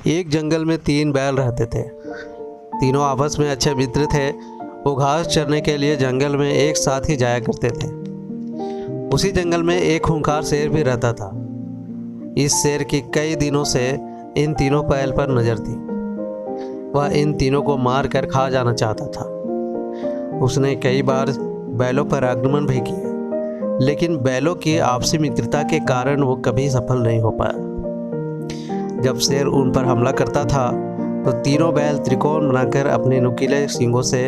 एक जंगल में 3 बैल रहते थे। तीनों आपस में अच्छे मित्र थे। वो घास चरने के लिए जंगल में एक साथ ही जाया करते थे। उसी जंगल में एक खूंखार शेर भी रहता था। इस शेर की कई दिनों से इन तीनों बैल पर नज़र थी। वह इन तीनों को मार कर खा जाना चाहता था। उसने कई बार बैलों पर आक्रमण भी किए, लेकिन बैलों की आपसी मित्रता के कारण वो कभी सफल नहीं हो पाया। जब शेर उन पर हमला करता था तो तीनों बैल त्रिकोण बनाकर अपने नुकीले सींगों से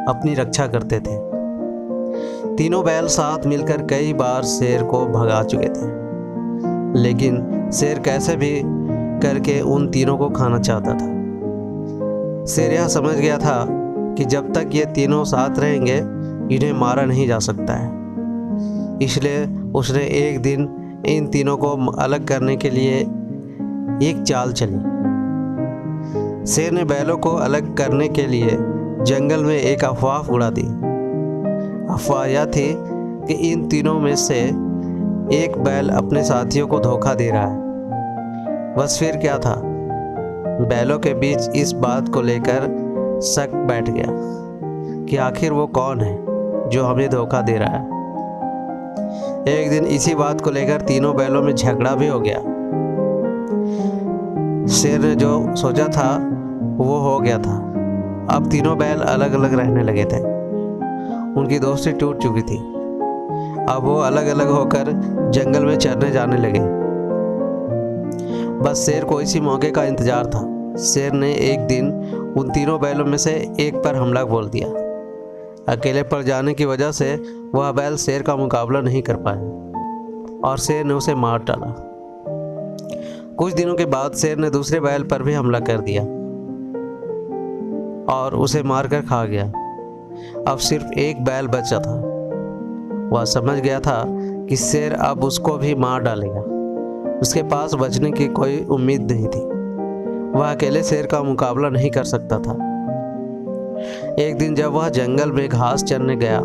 अपनी रक्षा करते थे। तीनों बैल साथ मिलकर कई बार शेर को भगा चुके थे, लेकिन शेर कैसे भी करके उन तीनों को खाना चाहता था। शेर यह समझ गया था कि जब तक ये तीनों साथ रहेंगे इन्हें मारा नहीं जा सकता है। इसलिए उसने एक दिन इन तीनों को अलग करने के लिए एक चाल चली। शेर ने बैलों को अलग करने के लिए जंगल में एक अफवाह उड़ा दी। अफवाह यह थी कि इन तीनों में से एक बैल अपने साथियों को धोखा दे रहा है। बस फिर क्या था, बैलों के बीच इस बात को लेकर शक बैठ गया कि आखिर वो कौन है जो हमें धोखा दे रहा है। एक दिन इसी बात को लेकर तीनों बैलों में झगड़ा भी हो गया। शेर ने जो सोचा था वो हो गया था। अब तीनों बैल अलग अलग रहने लगे थे। उनकी दोस्ती टूट चुकी थी। अब वो अलग अलग होकर जंगल में चरने जाने लगे। बस शेर को इसी मौके का इंतजार था। शेर ने एक दिन उन तीनों बैलों में से एक पर हमला बोल दिया। अकेले पड़ जाने की वजह से वह बैल शेर का मुकाबला नहीं कर पाया और शेर ने उसे मार डाला। कुछ दिनों के बाद शेर ने दूसरे बैल पर भी हमला कर दिया और उसे मारकर खा गया। अब सिर्फ एक बैल बचा था। वह समझ गया था कि शेर अब उसको भी मार डालेगा। उसके पास बचने की कोई उम्मीद नहीं थी। वह अकेले शेर का मुकाबला नहीं कर सकता था। एक दिन जब वह जंगल में घास चरने गया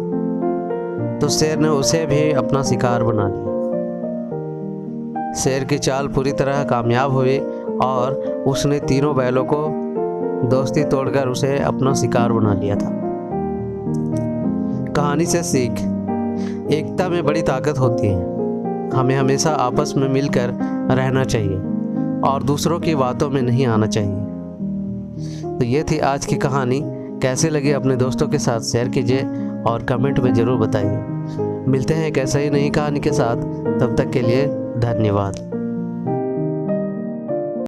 तो शेर ने उसे भी अपना शिकार बना लिया। शेर की चाल पूरी तरह कामयाब हुई और उसने तीनों बैलों को दोस्ती तोड़कर उसे अपना शिकार बना लिया था। कहानी से सीख, एकता में बड़ी ताकत होती है। हमें हमेशा आपस में मिलकर रहना चाहिए और दूसरों की बातों में नहीं आना चाहिए। तो ये थी आज की कहानी। कैसे लगी अपने दोस्तों के साथ शेयर कीजिए और कमेंट में ज़रूर बताइए। मिलते हैं एक ऐसा ही नई कहानी के साथ। तब तक के लिए धन्यवाद।